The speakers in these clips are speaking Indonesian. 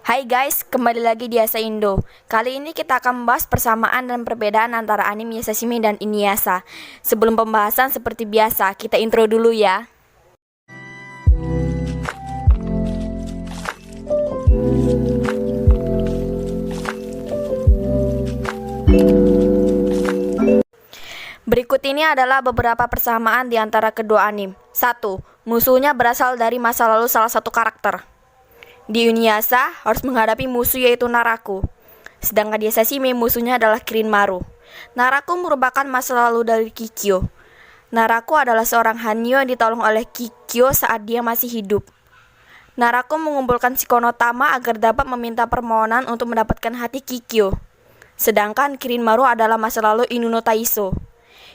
Hai guys, kembali lagi di Asa Indo. Kali ini kita akan membahas persamaan dan perbedaan antara anime Sashimi dan Inuyasha. Sebelum pembahasan seperti biasa, kita intro dulu ya. Berikut ini adalah beberapa persamaan di antara kedua anime. 1. Musuhnya berasal dari masa lalu salah satu karakter. Di Inuyasha harus menghadapi musuh yaitu Naraku. Sedangkan di Sashimi musuhnya adalah Kirinmaru. Naraku merupakan masa lalu dari Kikyo. Naraku adalah seorang hanyo yang ditolong oleh Kikyo saat dia masih hidup. Naraku mengumpulkan Shikonotama agar dapat meminta permohonan untuk mendapatkan hati Kikyo. Sedangkan Kirinmaru adalah masa lalu Inu no Taiso.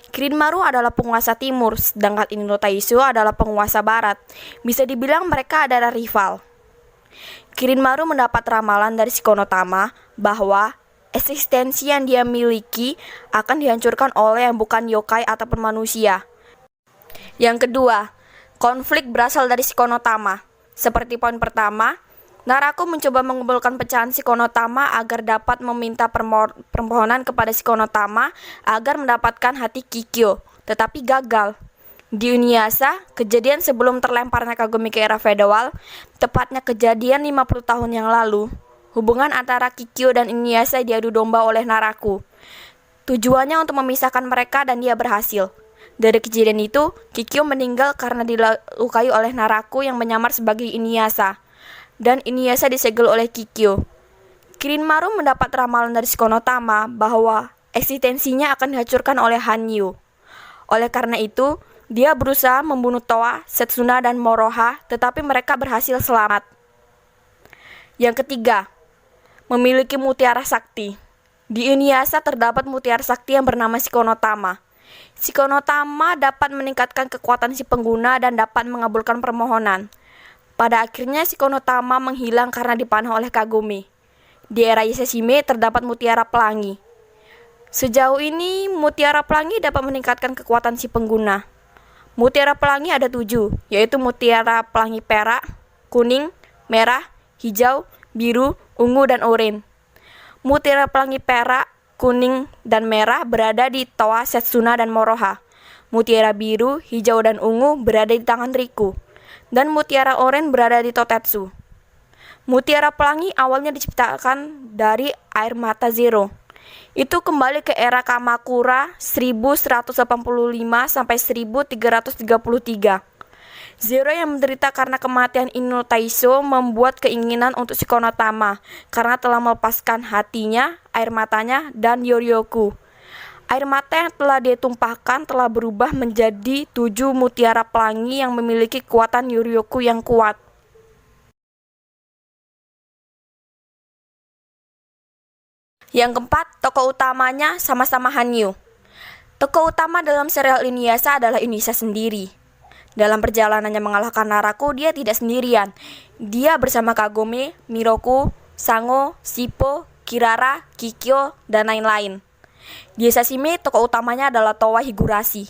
Kirinmaru adalah penguasa timur, sedangkan Inu no Taiso adalah penguasa barat. Bisa dibilang mereka adalah rival. Kirinmaru mendapat ramalan dari Shikonotama bahwa eksistensi yang dia miliki akan dihancurkan oleh yang bukan yokai ataupun manusia. Yang kedua, konflik berasal dari Shikonotama. Seperti poin pertama, Naraku mencoba mengumpulkan pecahan Shikonotama agar dapat meminta permohonan kepada Shikonotama agar mendapatkan hati Kikyo, tetapi gagal. Di Inuyasha, kejadian sebelum terlemparnya Kagome ke era feodal, tepatnya kejadian 50 tahun yang lalu, hubungan antara Kikyo dan Inuyasha diadu domba oleh Naraku. Tujuannya untuk memisahkan mereka dan dia berhasil. Dari kejadian itu, Kikyo meninggal karena dilukai oleh Naraku yang menyamar sebagai Inuyasha, dan Inuyasha disegel oleh Kikyo. Kirinmaru mendapat ramalan dari Shikonotama bahwa eksistensinya akan dihancurkan oleh Hanyu. Oleh karena itu, dia berusaha membunuh Towa, Setsuna, dan Moroha, tetapi mereka berhasil selamat. Yang ketiga, memiliki mutiara sakti. Di Inuyasha terdapat mutiara sakti yang bernama Shikonotama. Shikonotama dapat meningkatkan kekuatan si pengguna dan dapat mengabulkan permohonan. Pada akhirnya Shikonotama menghilang karena dipanah oleh Kagome. Di era Sashimi terdapat mutiara pelangi. Sejauh ini mutiara pelangi dapat meningkatkan kekuatan si pengguna. Mutiara pelangi ada 7, yaitu mutiara pelangi perak, kuning, merah, hijau, biru, ungu, dan oranye. Mutiara pelangi perak, kuning, dan merah berada di Towa, Setsuna, dan Moroha. Mutiara biru, hijau, dan ungu berada di tangan Riku. Dan mutiara oranye berada di Totetsu. Mutiara pelangi awalnya diciptakan dari air mata Zero. Itu kembali ke era Kamakura 1185 sampai 1333. Zero yang menderita karena kematian Inu no Taiso membuat keinginan untuk Shikonotama karena telah melepaskan hatinya, air matanya, dan Yoryoku. Air mata yang telah ditumpahkan telah berubah menjadi 7 mutiara pelangi yang memiliki kekuatan Yoryoku yang kuat. Yang keempat, tokoh utamanya sama-sama Hanyu. Tokoh utama dalam serial Inuyasha adalah Inuyasha sendiri. Dalam perjalanannya mengalahkan Naraku, dia tidak sendirian. Dia bersama Kagome, Miroku, Sango, Shippo, Kirara, Kikyo, dan lain-lain. Di Sashimi, tokoh utamanya adalah Towa Higurashi.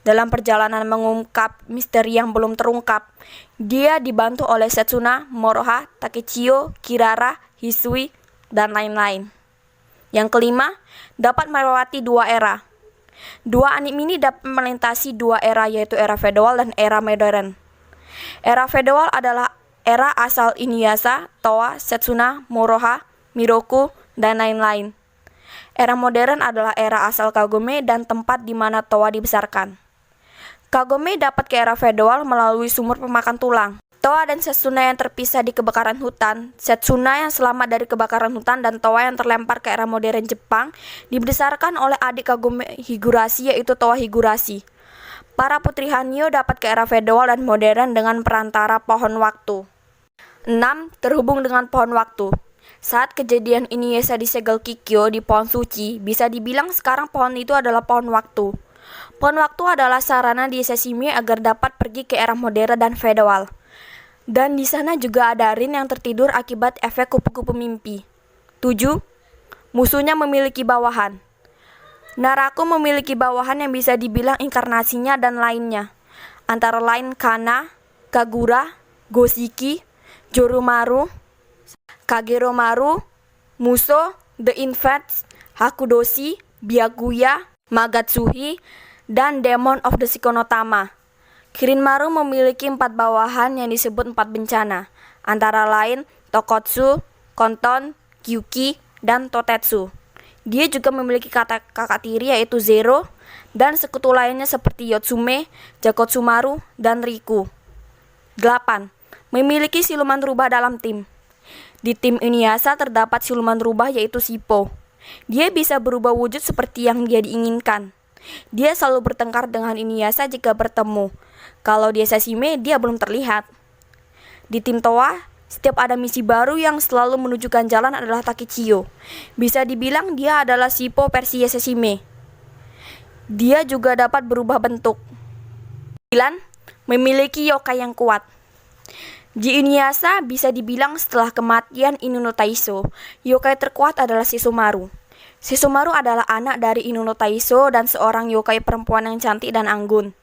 Dalam perjalanan mengungkap misteri yang belum terungkap, dia dibantu oleh Setsuna, Moroha, Takechiyo, Kirara, Hisui, dan lain-lain. Yang kelima, dapat melewati 2 era. 2 anime ini dapat melintasi 2 era, yaitu era feodal dan era modern. Era feodal adalah era asal Inuyasha, Towa, Setsuna, Moroha, Miroku, dan lain-lain. Era modern adalah era asal Kagome dan tempat di mana Towa dibesarkan. Kagome dapat ke era feodal melalui sumur pemakan tulang. Towa dan Setsuna yang terpisah di kebakaran hutan, Setsuna yang selamat dari kebakaran hutan, dan Towa yang terlempar ke era modern Jepang dibesarkan oleh adik Kagome Higurashi yaitu Towa Higurashi. Para putri Hanyo dapat ke era feodal dan modern dengan perantara pohon waktu. 6. Terhubung dengan pohon waktu. Saat kejadian Inuyasha disegel Kikyo di pohon suci, bisa dibilang sekarang pohon itu adalah pohon waktu. Pohon waktu adalah sarana di Sashimi agar dapat pergi ke era modern dan feodal. Dan di sana juga ada Rin yang tertidur akibat efek kupu-kupu mimpi. 7. Musuhnya memiliki bawahan. Naraku memiliki bawahan yang bisa dibilang inkarnasinya dan lainnya. Antara lain Kana, Kagura, Goshiki, Joromaru, Kageromaru, Muso, The Infants, Hakudoshi, Byakuya, Magatsuhi, dan Demon of the Shikonotama. Kirinmaru memiliki 4 bawahan yang disebut 4 bencana, antara lain Tokotsu, Konton, Kyuki, dan Totetsu. Dia juga memiliki kakak tiri yaitu Zero, dan sekutu lainnya seperti Yotsume, Jakotsumaru, dan Riku. 8. Memiliki siluman rubah dalam tim. Di tim Inuyasha terdapat siluman rubah yaitu Shippo. Dia bisa berubah wujud seperti yang dia diinginkan. Dia selalu bertengkar dengan Inuyasha jika bertemu. Kalau dia Sashime, dia belum terlihat. Di tim Towa, setiap ada misi baru yang selalu menunjukkan jalan adalah Takechiyo. Bisa dibilang dia adalah Shippo versi Sashime. Dia juga dapat berubah bentuk. 9. Memiliki yokai yang kuat. Di Inuyasha bisa dibilang setelah kematian Inu no Taisho, yokai terkuat adalah Sesshomaru. Sesshomaru adalah anak dari Inu no Taisho dan seorang yokai perempuan yang cantik dan anggun.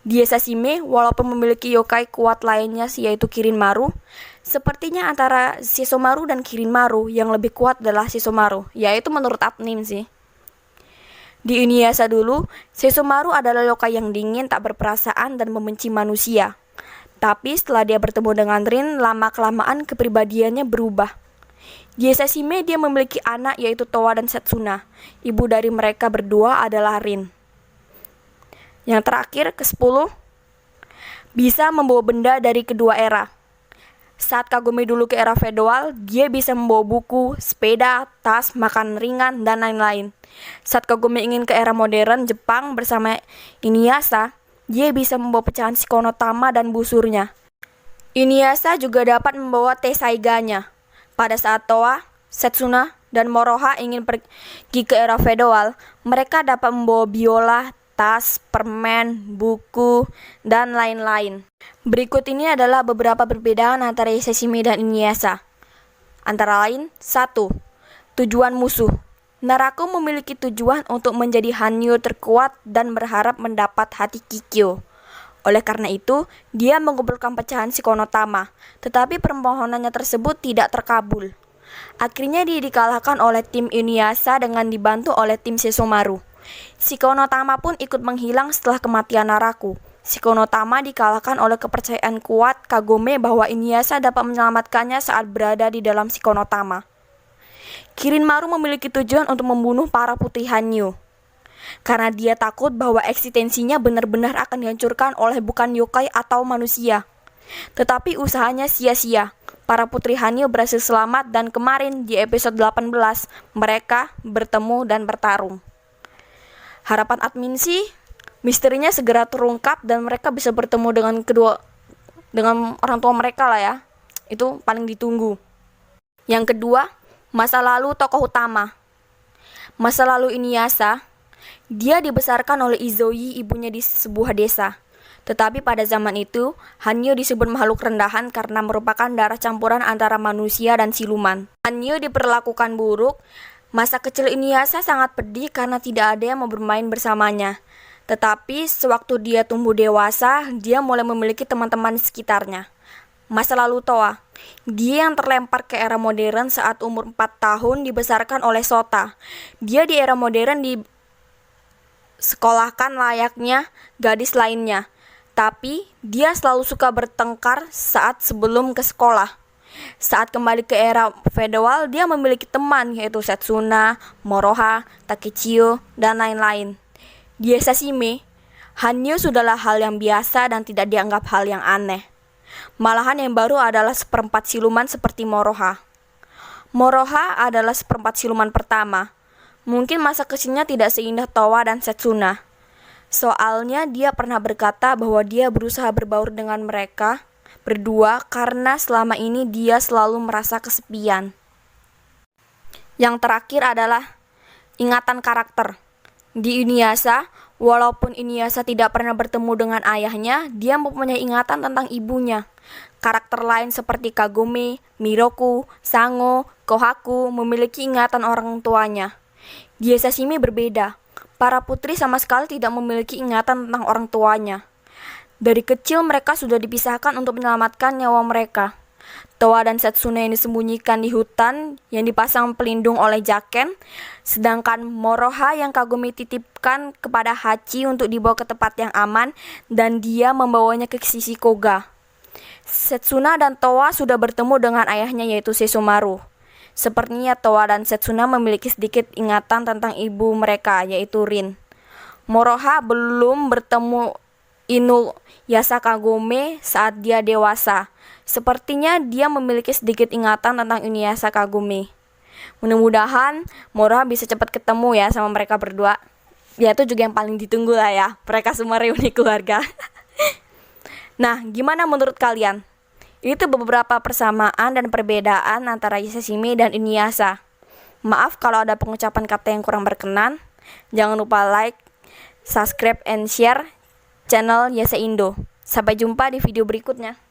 Di Sashime, walaupun memiliki yokai kuat lainnya yaitu Kirinmaru, sepertinya antara Sesshomaru dan Kirinmaru yang lebih kuat adalah Sesshomaru, yaitu menurut admin sih. Di Inuyasha dulu, Sesshomaru adalah yokai yang dingin, tak berperasaan, dan membenci manusia. Tapi setelah dia bertemu dengan Rin, lama-kelamaan kepribadiannya berubah. Di Sashime dia memiliki anak yaitu Towa dan Setsuna. Ibu dari mereka berdua adalah Rin. Yang terakhir, ke-10, bisa membawa benda dari kedua era. Saat Kagome dulu ke era feodal, dia bisa membawa buku, sepeda, tas, makanan ringan, dan lain-lain. Saat Kagome ingin ke era modern Jepang bersama Inuyasha, dia bisa membawa pecahan Shikonotama dan busurnya. Inuyasha juga dapat membawa Tesaiganya. Pada saat Towa, Setsuna, dan Moroha ingin pergi ke era feodal, mereka dapat membawa biola, tas, permen, buku, dan lain-lain. Berikut ini adalah beberapa perbedaan antara Sashime dan Inuyasha. Antara lain, 1. Tujuan musuh. Narako memiliki tujuan untuk menjadi Hanyo terkuat dan berharap mendapat hati Kikyo. Oleh karena itu, dia mengumpulkan pecahan Shikonotama, tetapi permohonannya tersebut tidak terkabul. Akhirnya dia dikalahkan oleh tim Inuyasha dengan dibantu oleh tim Sesshomaru. Shikonotama pun ikut menghilang setelah kematian Naraku. Shikonotama dikalahkan oleh kepercayaan kuat Kagome bahwa Inuyasha dapat menyelamatkannya saat berada di dalam Shikonotama. Kirinmaru memiliki tujuan untuk membunuh para putri Hanyo, karena dia takut bahwa eksistensinya benar-benar akan dihancurkan oleh bukan yokai atau manusia. Tetapi usahanya sia-sia. Para putri Hanyo berhasil selamat dan kemarin di episode 18 mereka bertemu dan bertarung. Harapan admin sih misterinya segera terungkap dan mereka bisa bertemu dengan orang tua mereka lah ya. Itu paling ditunggu. Yang kedua, masa lalu tokoh utama. Masa lalu Inuyasha, dia dibesarkan oleh Izoi, ibunya di sebuah desa. Tetapi pada zaman itu, Hanyo disebut makhluk rendahan karena merupakan darah campuran antara manusia dan siluman. Hanyo diperlakukan buruk. Masa kecil Inuyasha sangat pedih karena tidak ada yang mau bermain bersamanya. Tetapi sewaktu dia tumbuh dewasa, dia mulai memiliki teman-teman di sekitarnya. Masa lalu Towa. Dia yang terlempar ke era modern saat umur 4 tahun dibesarkan oleh Sota. Dia di era modern disekolahkan layaknya gadis lainnya. Tapi dia selalu suka bertengkar saat sebelum ke sekolah. Saat kembali ke era feodal, dia memiliki teman yaitu Setsuna, Moroha, Takechiyo, dan lain-lain. Di Sashime, Hanyo sudahlah hal yang biasa dan tidak dianggap hal yang aneh. Malahan yang baru adalah seperempat siluman seperti Moroha. Moroha adalah seperempat siluman pertama. Mungkin masa kecilnya tidak seindah Towa dan Setsuna. Soalnya dia pernah berkata bahwa dia berusaha berbaur dengan mereka berdua karena selama ini dia selalu merasa kesepian. Yang terakhir adalah ingatan karakter. Di Inuyasha, walaupun Inuyasha tidak pernah bertemu dengan ayahnya, dia mempunyai ingatan tentang ibunya. Karakter lain seperti Kagome, Miroku, Sango, Kohaku memiliki ingatan orang tuanya. Di Sashime berbeda. Para putri sama sekali tidak memiliki ingatan tentang orang tuanya. Dari kecil mereka sudah dipisahkan untuk menyelamatkan nyawa mereka. Towa dan Setsuna yang disembunyikan di hutan yang dipasang pelindung oleh Jaken, sedangkan Moroha yang Kagome titipkan kepada Hachi untuk dibawa ke tempat yang aman dan dia membawanya ke sisi Koga. Setsuna dan Towa sudah bertemu dengan ayahnya yaitu Sesshomaru. Sepertinya Towa dan Setsuna memiliki sedikit ingatan tentang ibu mereka yaitu Rin. Moroha belum bertemu Inuyasha Kagome saat dia dewasa. Sepertinya dia memiliki sedikit ingatan tentang Inuyasha Kagome. Mudah-mudahan Moroha bisa cepat ketemu ya sama mereka berdua. Ya itu juga yang paling ditunggu lah ya. Mereka semua reuni keluarga. Nah, gimana menurut kalian? Itu beberapa persamaan dan perbedaan antara Yashashime dan Inuyasha. Maaf kalau ada pengucapan kata yang kurang berkenan. Jangan lupa like, subscribe, and share channel Yasa Indo. Sampai jumpa di video berikutnya.